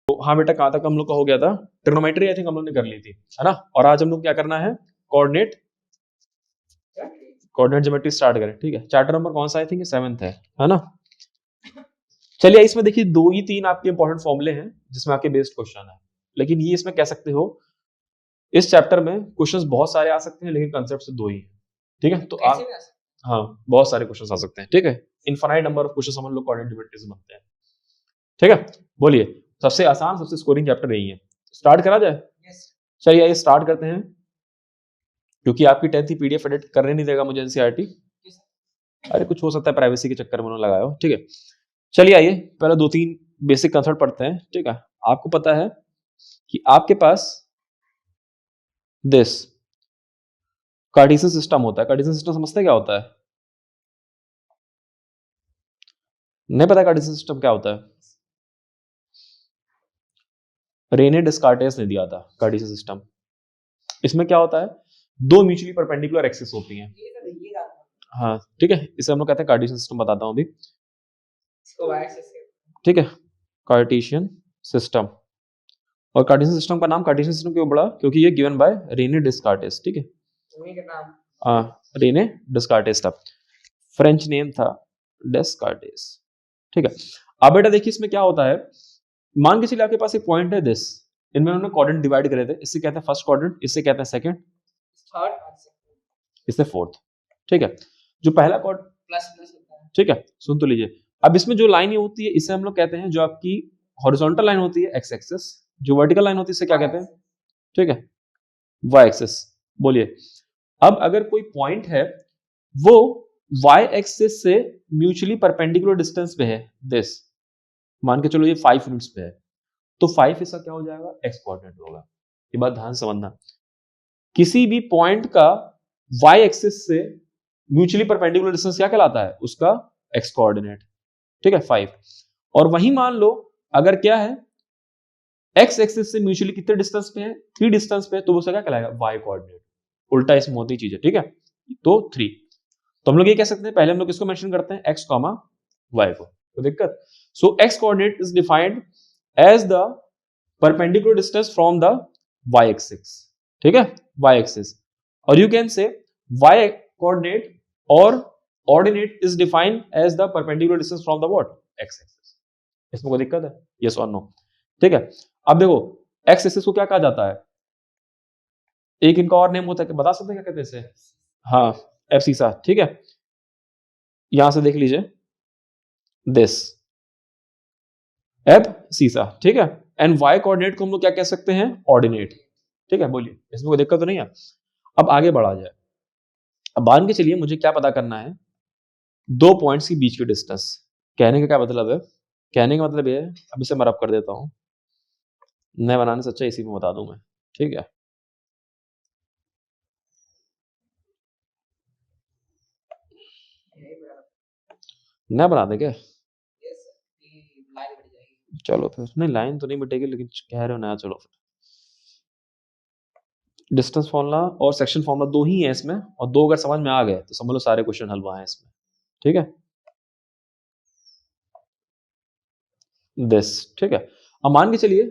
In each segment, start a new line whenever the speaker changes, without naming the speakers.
तो हाँ बेटा, कहाँ तक हम लोग का हो गया था? ट्रिग्नोमेट्री आई थिंक हम लोग ने कर ली थी, है ना? और आज हम लोग क्या करना है? कोऑर्डिनेट ज्योमेट्री स्टार्ट करें, ठीक है? चैप्टर नंबर कौन सा? आई थिंक 7th है ना? चलिए, इसमें देखिए 2 ही 3 आपके इंपॉर्टेंट फॉर्मूले हैं जिसमें आपके बेस्ड क्वेश्चन है, लेकिन ये इसमें कह सकते हो इस चैप्टर में क्वेश्चंस बहुत सारे आ सकते हैं, लेकिन कंसेप्ट से 2 ही है, ठीक है? तो आप हाँ, बहुत सारे क्वेश्चंस आ सकते हैं, ठीक है? इनफाइनाइट नंबर ऑफ क्वेश्चंस हम लोग कोऑर्डिनेट ज्योमेट्री से बनते हैं, ठीक है? बोलिए, सबसे आसान सबसे स्कोरिंग चैप्टर यही है। स्टार्ट करा जाए? चलिए आइए स्टार्ट करते हैं, क्योंकि आपकी 10th की पीडीएफ एडिट करने नहीं देगा मुझे एनसीईआरटी। अरे कुछ हो सकता है प्राइवेसी के चक्कर में उन्होंने लगाया हो, ठीक है? चलिए आइए पहले 2-3 बेसिक कंसेप्ट पढ़ते हैं, ठीक है? आपको पता है कि आपके पास दिस कार्टेशियन सिस्टम होता है। कार्टेशियन सिस्टम समझते हैं क्या होता है? नहीं पता कार्टेशियन सिस्टम क्या होता है? रेने डिस्कार्टेस ने दिया था कार्टेशियन सिस्टम। इसमें क्या होता है? 2 म्यूचुअली परपेंडिकुलर एक्सिस होती हैं। हाँ, ठीक है, इसे हम लोग कहते हैं कार्टेशियन सिस्टम। बताता हूं अभी, ठीक है? Cartesian system. और कार्टेशियन सिस्टम का नाम कार्टेशियन सिस्टम क्यों पड़ा? क्योंकि ये गिवन बाय रेने डिस्कार्टेस, ठीक है? रेने डिस्कार्टेस था, फ्रेंच नेम था डिस्कार्टेस, ठीक है? अब बेटा देखिए इसमें क्या होता है, मान के चलिए आपके पास एक पॉइंट है दिस, इनमें उन्होंने क्वाड्रेंट डिवाइड करे थे, इससे कहते हैं फर्स्ट क्वाड्रेंट, इससे कहते हैं सेकंड, इससे फोर्थ, ठीक है? जो पहला क्वाड्रेंट प्लस होता है, ठीक है? सुन तो लीजिए, अब इसमें जो लाइन होती है इसे हम लोग कहते हैं, जो आपकी हॉरिजॉन्टल लाइन होती है एक्स एक्सिस, जो वर्टिकल लाइन होती है इसे क्या कहते हैं? ठीक है, वाई एक्सिस। बोलिए, अब अगर कोई पॉइंट है वो वाई एक्सिस से म्यूचुअली परपेंडिकुलर डिस्टेंस पे है, दिस मान के चलो ये 5 यूनिट्स पे है, तो 5 इसका क्या हो जाएगा? एक्स कोऑर्डिनेट होगा। ये बात ध्यान से समझना, किसी भी पॉइंट का वाई एक्सिस से म्यूचुअली परपेंडिकुलर डिस्टेंस क्या कहलाता है? उसका एक्स कोऑर्डिनेट, ठीक है? 5। और वही मान लो अगर क्या है, एक्स एक्सिस से म्यूचुअली कितने डिस्टेंस पे है? 3 डिस्टेंस पे है, तो वो क्या कहलाएगा? Y coordinate. उल्टा इसमें होती चीज है, ठीक है? तो 3, तो हम लोग ये कह सकते हैं, पहले हम लोग किसको मेंशन करते हैं? एक्स कॉमा वाई को, तो दिक्कत। So X coordinate is defined as the perpendicular distance from the Y axis, ठीक है? Y axis. और you can say Y coordinate और ordinate is defined as the perpendicular distance from the what? X axis. इसमें कोई दिक्कत है? Yes और no? ठीक है। अब देखो एक्स एक्सिस को क्या कहा जाता है? एक इनका और नेम होता है, बता सकते हैं क्या कहते हैं इसे? हाँ, एब्सिसा, ठीक है? यहां से देख लीजिए, दिस एब्सिसा, ठीक है? एंड वाई कोऑर्डिनेट को हम लोग क्या कह सकते हैं? ऑर्डिनेट, ठीक है? बोलिए, इसमें कोई दिक्कत तो नहीं है? अब आगे बढ़ा जाए, अब मान के चलिए मुझे क्या पता करना है? 2 पॉइंट्स के बीच की डिस्टेंस। कहने का क्या मतलब है? कहने का मतलब ये है, अब इसे मैं रब कर देता हूं, नए बनाने से अच्छा इसी में बता दूं मैं, ठीक है? नया बना दे क्या? चलो फिर, नहीं लाइन तो नहीं मिटेगी, लेकिन कह रहे हो नया, चलो फिर। डिस्टेंस फॉर्मूला और सेक्शन फॉर्मूला 2 ही है इसमें, और 2 अगर समझ में आ गए तो समझ लो सारे क्वेश्चन हल हुआ है इसमें, ठीक है? दिस, ठीक है? अब मान के चलिए,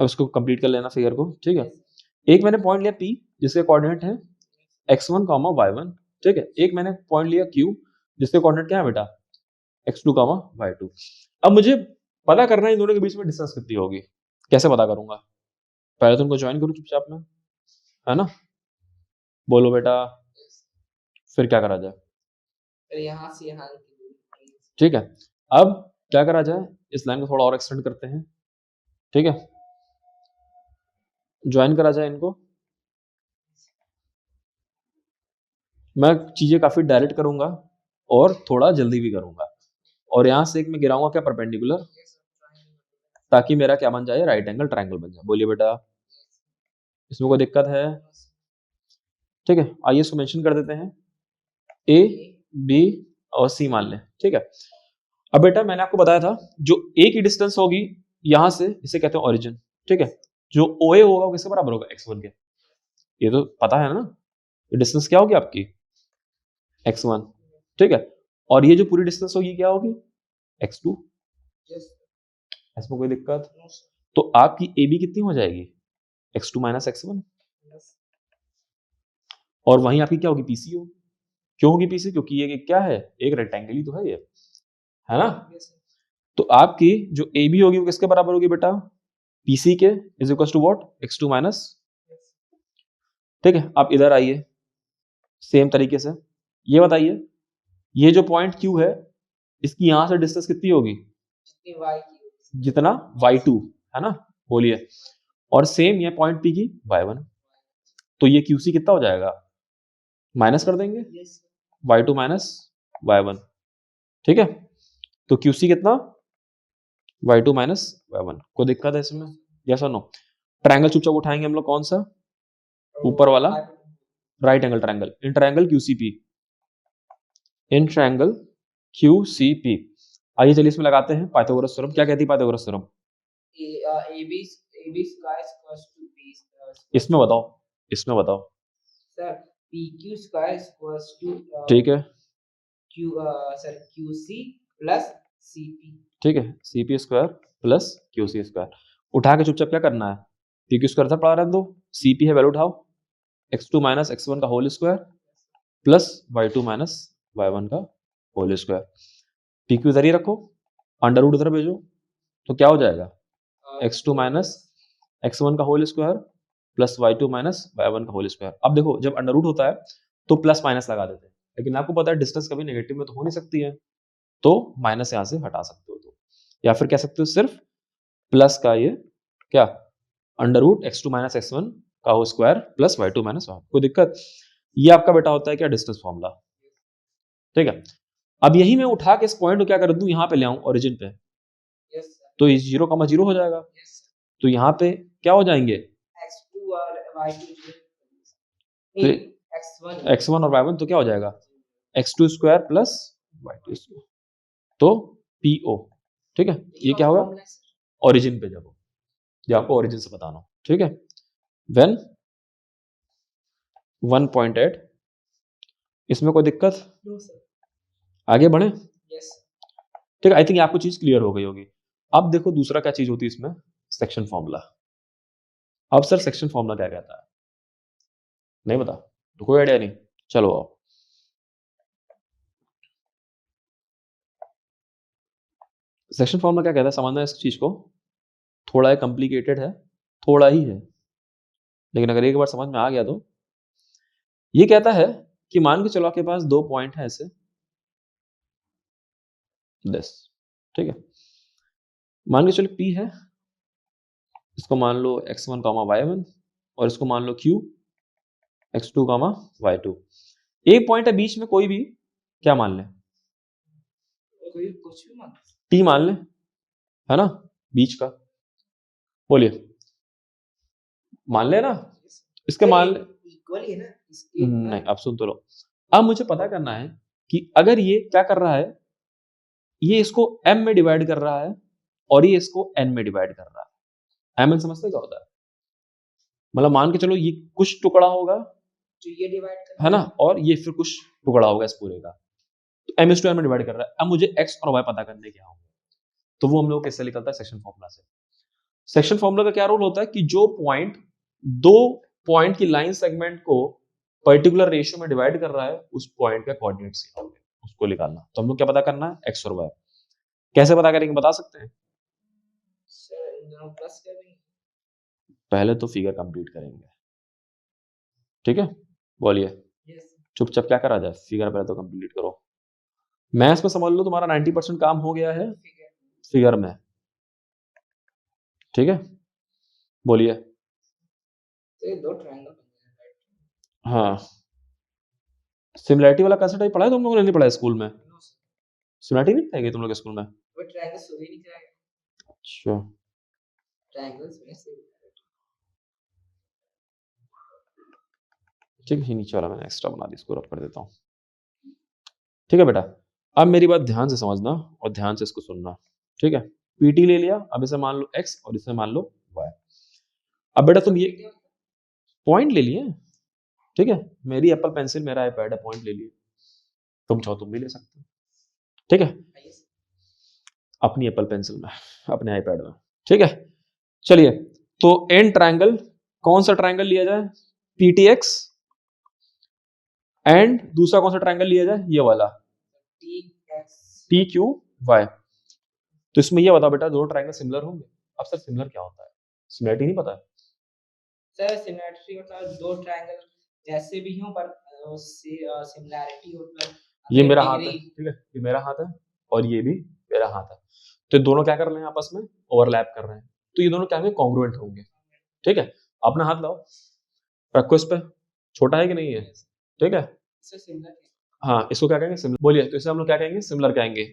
अब इसको कंप्लीट कर लेना फिगर को, ठीक है? एक मैंने पॉइंट लिया P जिसके कोऑर्डिनेट है x1, y1, ठीक है? एक मैंने पॉइंट लिया Q जिसके कोऑर्डिनेट क्या है बेटा? x2, y2। अब मुझे पता करना है इन दोनों के बीच में डिस्टेंस कितनी होगी। कैसे पता करूंगा? पहले तो उनको ज्वाइन करूं चुपचाप में, है ना? बोलो बेटा, फिर क्या करा जाए? यहाँ से यहाँ, ठीक है? अब क्या करा जाए? इस लाइन को थोड़ा और एक्सटेंड करते हैं, ठीक है? ज्वाइन करा जाए इनको। मैं चीजें काफी डायरेक्ट करूंगा और थोड़ा जल्दी भी करूंगा, और यहां से एक मैं गिराऊंगा क्या? परपेंडिकुलर, ताकि मेरा क्या बन जाए? राइट एंगल ट्रायंगल बन जाए। बोलिए बेटा, इसमें कोई दिक्कत है? ठीक है, आइए इसको मेंशन कर देते हैं, ए बी और सी मान लें, ठीक है? अब बेटा मैंने आपको बताया था, जो ए की डिस्टेंस होगी यहां से, इसे कहते हैं ओरिजिन, ठीक है? जो OA होगा वो किसके बराबर होगा? x1 के। ये तो पता है ना, ये डिस्टेंस क्या होगी आपकी? x1, ठीक है? और ये जो पूरी डिस्टेंस होगी क्या होगी? x2, इसमें कोई दिक्कत? तो आपकी ए बी कितनी हो जाएगी? x2 माइनस x1, और वहीं आपकी क्या होगी? पीसी होगी। क्यों होगी पीसी? क्योंकि ये क्या है? एक रेक्टेंगल ही तो है ये, है ना? तो आपकी जो ए बी होगी वो किसके बराबर होगी बेटा? पीसी के is equal to what? x2 minus. ठीक है, आप इधर आइए सेम तरीके से, ये बताइए ये जो पॉइंट Q है इसकी यहां से डिस्टेंस कितनी होगी? जितना y2, है ना? बोलिए। और सेम ये पॉइंट P की y1, तो ये QC कितना हो जाएगा? माइनस कर देंगे, y2 माइनस y1। ठीक है, तो QC कितना? y2 minus y1। कोई दिक्कत है इसमें? यस और नो? ट्रायंगल चुपचाप उठाएंगे हम लोग, कौन सा? ऊपर वाला right angle triangle, in triangle QCP, in triangle QCP। आइए चलिए इसमें लगाते हैं पाइथागोरस थ्योरम। क्या कहती है पाइथागोरस थ्योरम? इसमें बताओ, इसमें बताओ
sir. PQ square equals to
ठीक है
QC प्लस CP।
ठीक है, CP square plus QC square. उठा के चुपचाप क्या करना है? PQ स्क्वायर था पड़ा रहने दो, CP है वैल्यू उठाओ, x2 माइनस x1 का whole square plus y2 minus y1 का होल स्क्वायर। PQ इधर ही रखो, अंडर रूट इधर भेजो, तो क्या हो जाएगा? x2 माइनस x1 का whole square plus y2 minus y1 का होल स्क्वायर। अब देखो जब अंडर रूट होता है तो प्लस माइनस लगा देते हैं, लेकिन आपको पता है डिस्टेंस कभी नेगेटिव में तो हो नहीं सकती है, तो माइनस यहां से हटा सकते हो। तो या फिर कह सकते हो सिर्फ प्लस का ये क्या under root x2 minus x1 का whole square plus y2 minus y1। कोई दिक्कत? ये आपका बेटा होता है क्या? Distance formula. ठीक है, अब यही मैं उठा के इस पॉइंट को क्या कर दूं? यहां पे ले आऊं ओरिजिन पे, तो ये 0,0 हो जाएगा। तो यहाँ पे क्या हो जाएंगे?
x2 और y2
तो x1 और y1 तो क्या हो जाएगा? x2 square plus y2 square, तो PO। ठीक है, ये क्या होगा? ओरिजिन पे जाओ, ये आपको ओरिजिन से बताना हो। ठीक है, व्हेन 1.8। इसमें कोई दिक्कत? आगे बढ़े? ठीक है, आई थिंक आपको चीज क्लियर हो गई होगी। अब देखो दूसरा क्या चीज होती है इसमें? Section formula. अब सर सेक्शन फॉर्मूला क्या कहता है? नहीं पता तो कोई आइडिया नहीं, चलो आओ। सेक्शन फॉर्मूला क्या कहता है? समझना इस चीज को, थोड़ा कॉम्प्लिकेटेड है, थोड़ा ही है, लेकिन अगर एक बार समझ में आ गया तो ये कहता है कि मान के चलो आपके पास दो पॉइंट है ऐसे, दिस। ठीक है, मान के चलो P है, इसको मान लो x1 y1, और इसको मान लो Q x2 y2। एक पॉइंट है बीच में, कोई भी क्या मान ले?
कुछ भी मान
T मान ले, है ना? बीच का, बोलिए, मान ले ना? इसके मान ले,
इक्वल है ना?
नहीं अब सुन तो लो। अब मुझे पता करना है कि अगर ये क्या कर रहा है, ये इसको m में डिवाइड कर रहा है और ये इसको n में डिवाइड कर रहा है। m समझते क्या होता है? मतलब मान के चलो ये कुछ टुकड़ा होगा
तो ये डिवाइड कर,
है ना, और ये फिर कुछ टुकड़ा होगा इस पूरे का, तो m/n में डिवाइड कर रहा है। अब मुझे x और y पता करने क्या होंगे, तो वो हम लोग कैसे निकलता है? सेक्शन फॉर्मूला से। सेक्शन फॉर्मूला का क्या रूल होता है कि जो पॉइंट दो पॉइंट की लाइन सेगमेंट को पर्टिकुलर रेशियो में डिवाइड कर रहा है, उस पॉइंट का कोऑर्डिनेट्स क्या होंगे, उसको निकालना। तो हम लोग क्या पता करना है? x और y। कैसे पता करेंगे, बता सकते हैं?
सर इन दोनों प्लस कर देंगे।
पहले तो फिगर कंप्लीट करेंगे, ठीक है? बोलिए, चुपचाप क्या करा जाए? फिगर पहले तो कंप्लीट करो। मैथ्स में समझ लो तुम्हारा 90% काम हो गया है फिगर में, ठीक है? बोलिए।
तो ये दो ट्रायंगल बन गए।
हाँ, सिमिलैरिटी वाला कैसे टाइप पढ़ा है तुम लोगों ने? नहीं पढ़ा है स्कूल में? सिमिलैरिटी नहीं पढ़ाई तुम लोग स्कूल में?
वो ट्रायंगल सो ही नहीं कराएगा।
अच्छा,
ट्रायंगल्स में से
ठीक है, नीचे वाला मैंने एक्स्ट्रा बना दी, इसको रब कर देता हूँ। ठीक है बेटा, अब मेरी बात ध्यान से समझना और ध्यान से इसको सुनना, ठीक है? पीटी ले लिया, अब इसे मान लो x और इसे मान लो y। अब बेटा तुम ये पॉइंट ले लिए, ठीक है? मेरी एप्पल पेंसिल, मेरा आईपैड है, पॉइंट ले लिए, तुम चाहो तुम भी ले सकते हो, ठीक है? अपनी एप्पल पेंसिल में, अपने आईपैड में, ठीक है। चलिए, तो एन ट्रायंगल, कौन सा ट्रायंगल लिया जाए, PTX, एंड दूसरा कौन सा ट्रायंगल लिया जाए, ये वाला TQY। तो इसमें ये बताओ बेटा, दोनों ट्रायंगल सिमिलर होंगे। अब सर सिमिलर क्या होता है, सिमिलरिटी नहीं पता है
सर? सिमिलरिटी मतलब दो ट्रायंगल जैसे भी हों पर सिमिलरिटी मतलब
ये मेरा हाथ है, ठीक है, ये मेरा हाथ है और ये भी मेरा हाथ है, तो दोनों क्या कर रहे हैं, आपस में ओवरलैप कर रहे हैं, तो ये दोनों क्या होंगे, कॉन्ग्रुएंट होंगे, ठीक है। अपना हाथ लाओ, रखो इस पे, छोटा है कि नहीं है, ठीक है, हाँ, इसको क्या कहेंगे, सिमिलर। बोलिए, तो इसे हम लोग क्या कहेंगे, सिमिलर कहेंगे।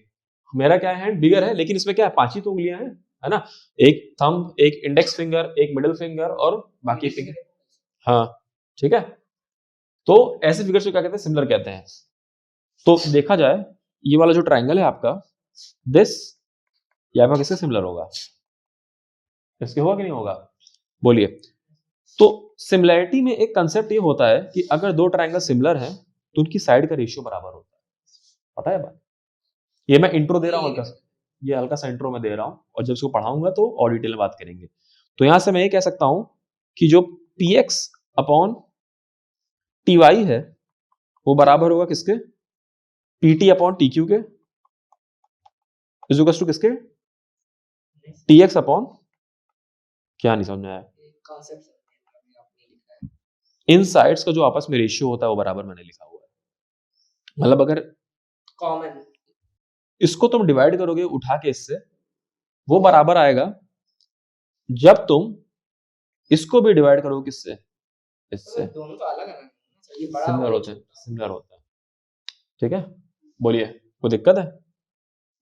मेरा क्या है, बिगर है, लेकिन इसमें क्या है, 5 ही तो उंगलियां हैं, है ना, एक थंब, एक इंडेक्स फिंगर, एक मिडिल फिंगर और बाकी फिंगर, हाँ, ठीक है। तो ऐसे फिगर्स को क्या कहते हैं, सिमिलर कहते हैं। तो देखा जाए, ये वाला जो ट्रायंगल है आपका, दिस, ये आपका किससे सिमिलर होगा, इसके होगा कि नहीं होगा, बोलिए। तो सिमिलैरिटी में एक कंसेप्ट ये होता है कि अगर दो ट्रायंगल सिमिलर हैं तो उनकी साइड का रेशियो बराबर होता है, पता है बात। ये मैं इंट्रो दे रहा हूँ हल्का सा, ये हल्का सा इंट्रो में दे रहा हूँ, और जब इसको पढ़ाऊंगा तो और डिटेल में बात करेंगे। तो यहां से मैं ये कह सकता हूं कि जो PX अपॉन TY है वो बराबर होगा किसके, PT अपॉन TQ के, इज इक्वल टू किसके, TX अपॉन, क्या नहीं समझ में आया, इन साइड्स का जो आपस में रेशियो होता है वो बराबर मैंने लिखा हुआ है। मतलब अगर
कॉमन
इसको तुम डिवाइड करोगे उठा के इससे, वो बराबर आएगा जब तुम इसको भी डिवाइड करोगे किससे, इससे,
दोनों तो अलग है ना, ये बड़ा
सिमिलर
और
होते हैं, सिमिलर होता है, ठीक है। बोलिए, कोई दिक्कत है,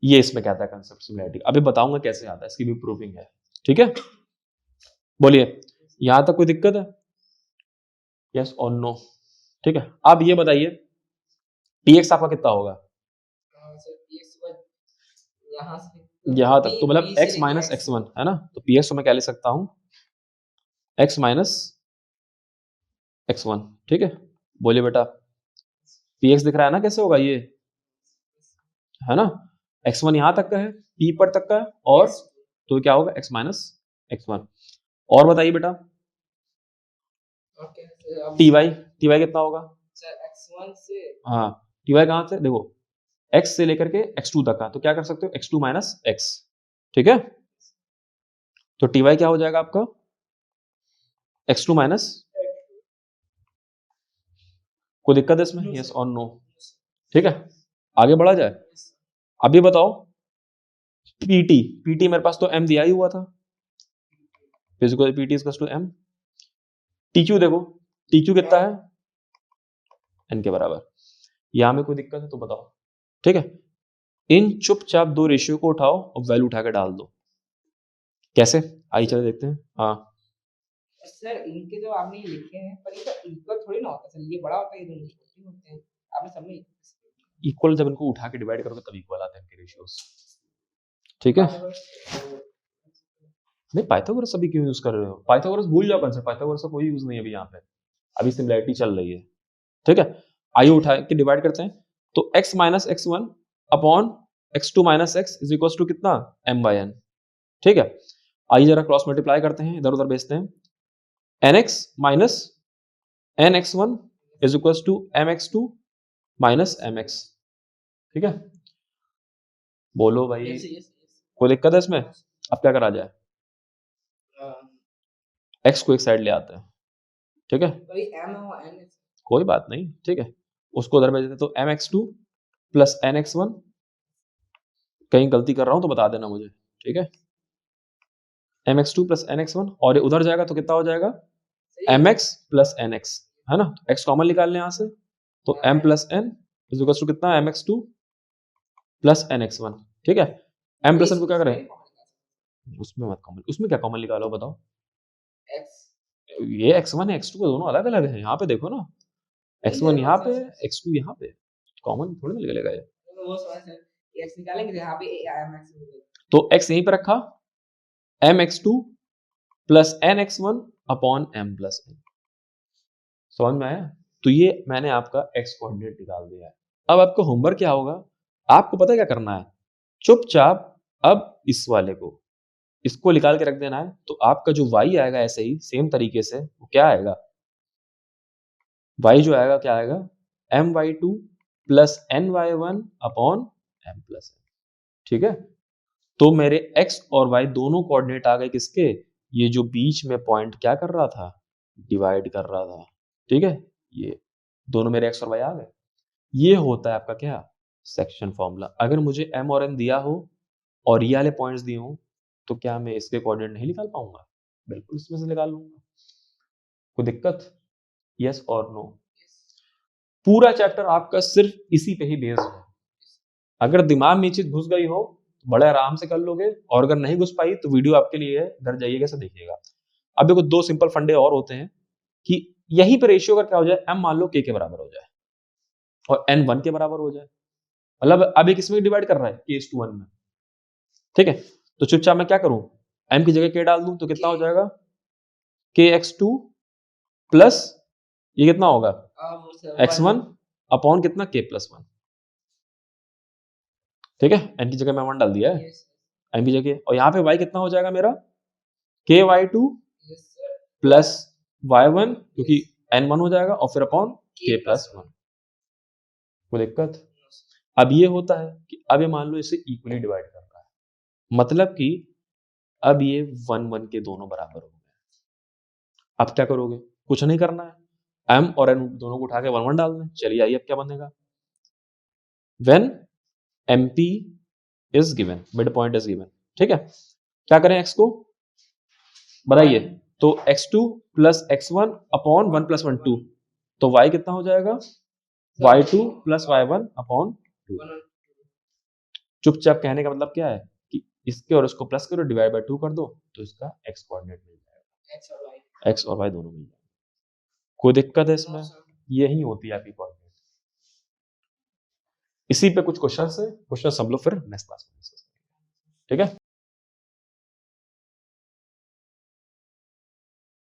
ये इसमें कहता है कंसेप्ट सिमिलरिटी, अभी बताऊंगा कैसे आता है, इसकी भी प्रूफिंग है, ठीक है। बोलिए, यहां तक कोई दिक्कत है, यस और नो, ठीक है। अब ये बताइए PX आपका कितना होगा, यहां तक तो मतलब x माइनस x1 है ना, तो PX तो मैं क्या ले सकता हूं, x माइनस x1, ठीक है। बोलिए बेटा, PX दिख रहा है ना कैसे होगा ये, है ना, x1 यहां तक का है, P पर तक का है, और तो क्या होगा x माइनस x1। और बताइए बेटा, TY, TY कितना होगा,
x1 से,
हाँ, TY कहां से, देखो x से लेकर के x2 तक का, तो क्या कर सकते हो, x2 माइनस x, ठीक है। तो TY क्या हो जाएगा आपका, x2 माइनस, कोई दिक्कत है इसमें, यस और नो, ठीक है। आगे बढ़ा जाए, अभी बताओ PT मेरे पास तो m दिया ही हुआ था, physical PT is to m, TQ देखो, TQ कितना है, n के बराबर, यहां में कोई दिक्कत है तो बताओ, ठीक है। इन चुपचाप दो रेशियो को उठाओ और वैल्यू उठा के डाल दो, कैसे, आइए चले देखते हैं, हाँ।
सर इनके जो आपने लिखे हैं पर ये तो इक्वल थोड़ी ना होता सर, ये बड़ा होता है, ये दोनों छोटे होते हैं, आपने समझे,
इक्वल जब इनको उठा के डिवाइड करोगे तब इक्वल आते हैं इनके रेशियोज, ठीक है। नहीं, पाइथागोरस अभी क्यों यूज कर रहे हो, पाइथागोरस भूल जाओ कंसेप्ट, पाइथागोरस का कोई यूज नहीं है अभी यहाँ पे, अभी सिमिलैरिटी चल रही है, ठीक है। आइए उठा के डिवाइड करते हैं, तो x minus x1 upon x2 minus x is equal to कितना, m/n, ठीक है। आइए जरा क्रॉस मल्टीप्लाई करते हैं, इधर उधर भेजते हैं, nx minus nx1 is equal to mx2 minus mx, ठीक है। बोलो भाई, कोई दिक्कत है इसमें, अब क्या करा जाए, x को एक साइड ले आते हैं, ठीक है, कोई बात नहीं, ठीक है, उसको उधर भेज देते, तो mx2 प्लस nx1, कहीं गलती कर रहा हूं तो बता देना मुझे, ठीक है, mx2 प्लस nx1, और ये उधर जाएगा तो कितना हो जाएगा, mx प्लस nx, है ना, x कॉमन निकाल लें यहां से, तो m plus n is equal to कितना, mx2 प्लस nx1, ठीक है। m प्लस n को क्या करें, उसमें मत कॉमन, उसमें क्या कॉमन निकालो बताओ, ये x1 है x2 दोनों अलग अलग है, यहाँ पे देखो ना, x1 यहाँ पे, x2 यहाँ पे, कॉमन थोड़ी ना निकलेगा ये,
x निकालेंगे यहाँ पे
तो x यहीं पे रखा, mx2 plus nx1 upon m plus n, समझ में आया। तो ये मैंने आपका x कोऑर्डिनेट निकाल दिया है। अब आपका होमवर्क क्या होगा, आपको पता है क्या करना है, चुपचाप अब इस वाले को इसको निकाल के रख देना है, तो आपका जो y आएगा ऐसे ही सेम तरीके से वो क्या आएगा, y जो आएगा क्या आएगा, my2 plus ny1 upon m plus n। ठीक है, तो मेरे x और y दोनों कोऑर्डिनेट आ गए किसके, ये जो बीच में पॉइंट क्या कर रहा था, डिवाइड कर रहा था। ठीक है, ये दोनों मेरे x और y आ गए। ये होता है आपका क्या, सेक्शन फॉर्मूला। अगर मुझे m और n दिया हो और ये वाले पॉइंट्स दिए हो तो क्या मैं इसके कोऑर्डिनेट नहीं निकाल पाऊंगा, बिल्कुल इसमें से निकाल लूंगा। कोई दिक्कत, यस और नो। पूरा चैप्टर आपका सिर्फ इसी पे ही बेस्ड है। अगर दिमाग में चीज घुस गई हो तो बड़े आराम से कर लोगे, और अगर नहीं घुस पाई तो वीडियो आपके लिए है, घर जाइएगा से देखिएगा। अब देखो दो सिंपल फंडे और होते हैं कि यहीं पर रेशियो अगर क्या हो जाए, m मान लो k के बराबर हो जाए और n 1 के बराबर हो जाए, मतलब अब एक इसमें डिवाइड कर रहा है k 1 में। ठीक है, तो चुपचाप मैं क्या करूं, m की जगह k डाल दूं तो कितना हो जाएगा, kx2 प्लस ये कितना होगा x1 अपॉन कितना k प्लस 1। ठीक है, n की जगह मैं 1 डाल दिया है, m की जगह, और यहाँ पे y कितना हो जाएगा मेरा, ky2 प्लस y1 क्योंकि n 1 हो जाएगा, और फिर अपॉन k प्लस 1। कोई दिक्कत। अब ये होता है कि अब ये मान लो इसे इक्वली डिवाइड कर रहा है, मतलब कि अब ये 1 1 के दोनों बराबर हो गए। अब क्या करोगे, कुछ नहीं करना है, m और n दोनों को उठा के 1 1 डाल दें। चलिए आइए अब क्या बनेगा, when mp is given, mid point is given. ठीक है, क्या करें, x को बताइए, तो x2 plus x1 upon 1 plus 1 2, तो y कितना हो जाएगा, y2 प्लस y1 अपॉन 2। चुपचाप कहने का मतलब क्या है कि इसके और इसको प्लस करो, डिवाइड बाय 2 कर दो, तो इसका x कोऑर्डिनेट मिल जाएगा, x और y दोनों मिल जाएगा। कोई दिक्कत है इसमें, यही होती है आपकी कोऑर्डिनेट। इसी पे कुछ क्वेश्चन है, क्वेश्चन सब लोग फिर नेक्स्ट क्लास में डिस्कस करेंगे। ठीक है।